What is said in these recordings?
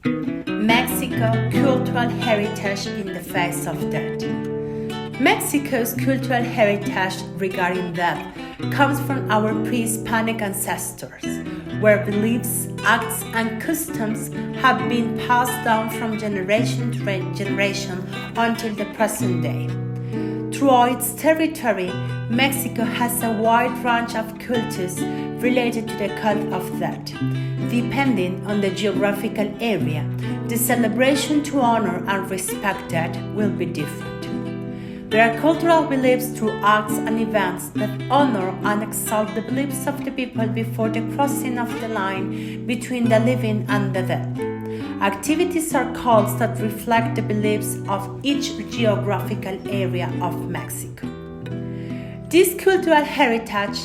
Mexico cultural heritage in the face of death. Mexico's cultural heritage regarding death comes from our pre-Hispanic ancestors, where beliefs, acts, and customs have been passed down from generation to generation until the present day. Throughout its territory, Mexico has a wide range of cultures related to the cult of death. Depending on the geographical area, the celebration to honor and respect death will be different. There are cultural beliefs through acts and events that honor and exalt the beliefs of the people before the crossing of the line between the living and the dead. Activities are cults that reflect the beliefs of each geographical area of Mexico. This cultural heritage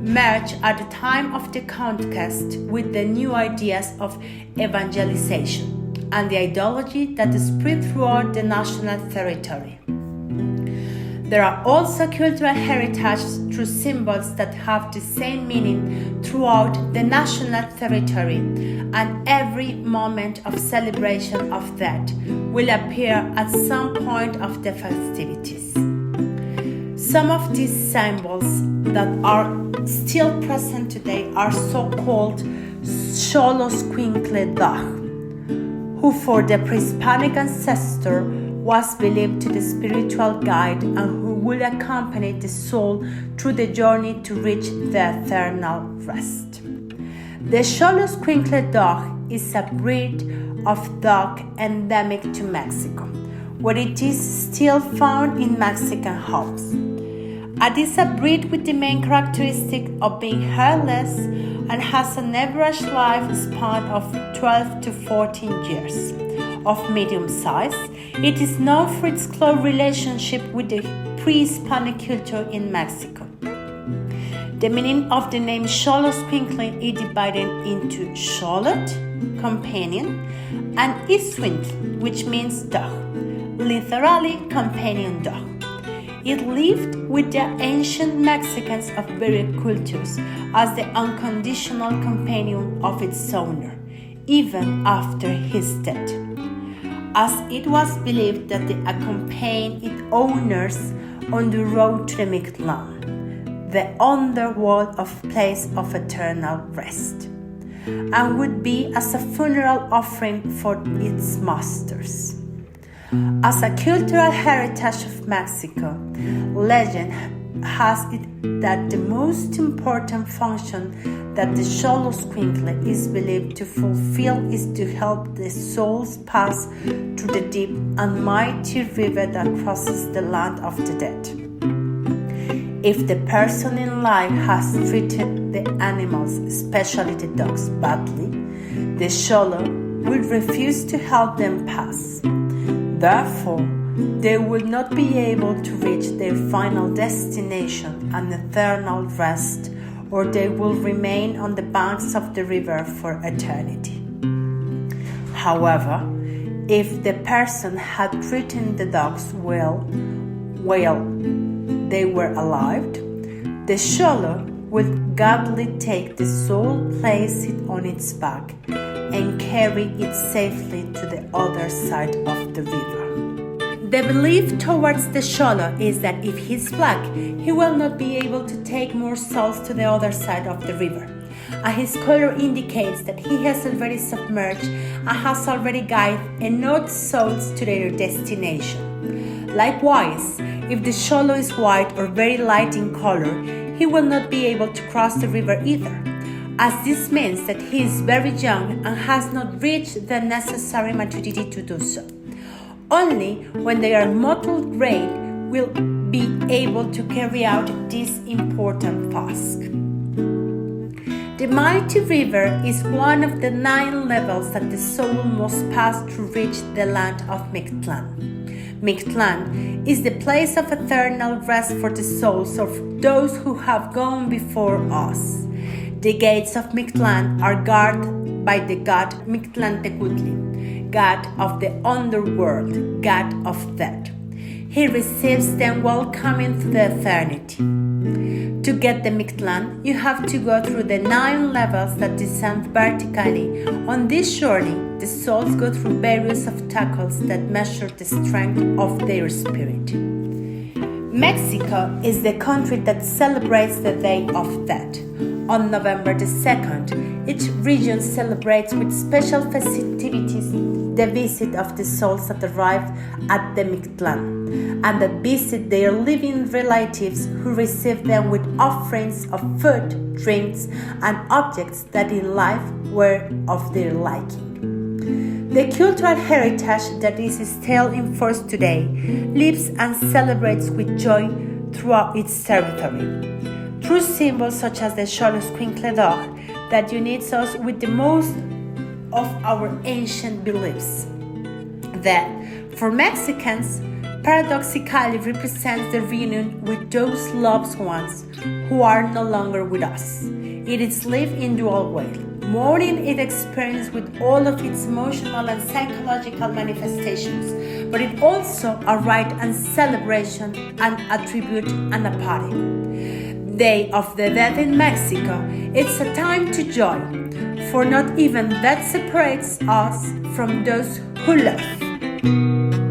merged at the time of the conquest with the new ideas of evangelization and the ideology that spread throughout the national territory. There are also cultural heritage through symbols that have the same meaning throughout the national territory, and every moment of celebration of that will appear at some point of the festivities. Some of these symbols that are still present today are so-called Xoloitzcuintle dog, who for the pre-Hispanic ancestor was believed to be the spiritual guide and who would accompany the soul through the journey to reach the eternal rest. The Xoloitzcuintle dog is a breed of dog endemic to Mexico, where it is still found in Mexican homes. It is a breed with the main characteristic of being hairless and has an average lifespan of 12 to 14 years. Of medium size, it is known for its close relationship with the pre-Hispanic culture in Mexico. The meaning of the name Xoloitzcuintle is divided into Xolot, companion, and Itzcuintle, which means dog, literally companion dog. It lived with the ancient Mexicans of various cultures as the unconditional companion of its owner, even after his death, as it was believed that they accompanied its owners on the road to the Mictlan, the underworld of place of eternal rest, and would be as a funeral offering for its masters. As a cultural heritage of Mexico, legend has it that the most important function that the Xoloitzcuintle is believed to fulfill is to help the souls pass through the deep and mighty river that crosses the land of the dead. If the person in life has treated the animals, especially the dogs, badly, the Xolo will refuse to help them pass. Therefore, they will not be able to reach their final destination and eternal rest, or they will remain on the banks of the river for eternity. However, if the person had treated the dogs well while they were alive, the Xolo would gladly take the soul, place it on its back, and carry it safely to the other side of the river. The belief towards the Xolo is that if he's black, he will not be able to take more souls to the other side of the river, and his color indicates that he has already submerged and has already guided enough souls to their destination. Likewise, if the Xolo is white or very light in color, he will not be able to cross the river either, as this means that he is very young and has not reached the necessary maturity to do so. Only when they are mottled gray will be able to carry out this important task. The mighty river is one of the 9 levels that the soul must pass to reach the land of Mictlan. Mictlan is the place of eternal rest for the souls of those who have gone before us. The gates of Mictlan are guarded by the god Mictlantecutli, god of the underworld, god of death. He receives them welcoming to the eternity. To get the Mictlan, you have to go through the 9 levels that descend vertically. On this journey, the souls go through various obstacles that measure the strength of their spirit. Mexico is the country that celebrates the Day of Death. On November the 2nd, each region celebrates with special festivities the visit of the souls that arrived at the Mictlan and that visit their living relatives who receive them with offerings of food, drinks, and objects that in life were of their liking. The cultural heritage that is still in force today lives and celebrates with joy throughout its territory. Through symbols such as the Xoloitzcuintle dog that unites us with the most of our ancient beliefs. That, for Mexicans, paradoxically represents the reunion with those loved ones who are no longer with us. It is lived in dual way. Mourning is experienced with all of its emotional and psychological manifestations, but it also a rite and celebration and a tribute and a party. Day of the Dead in Mexico, it's a time to joy, for not even that separates us from those who love.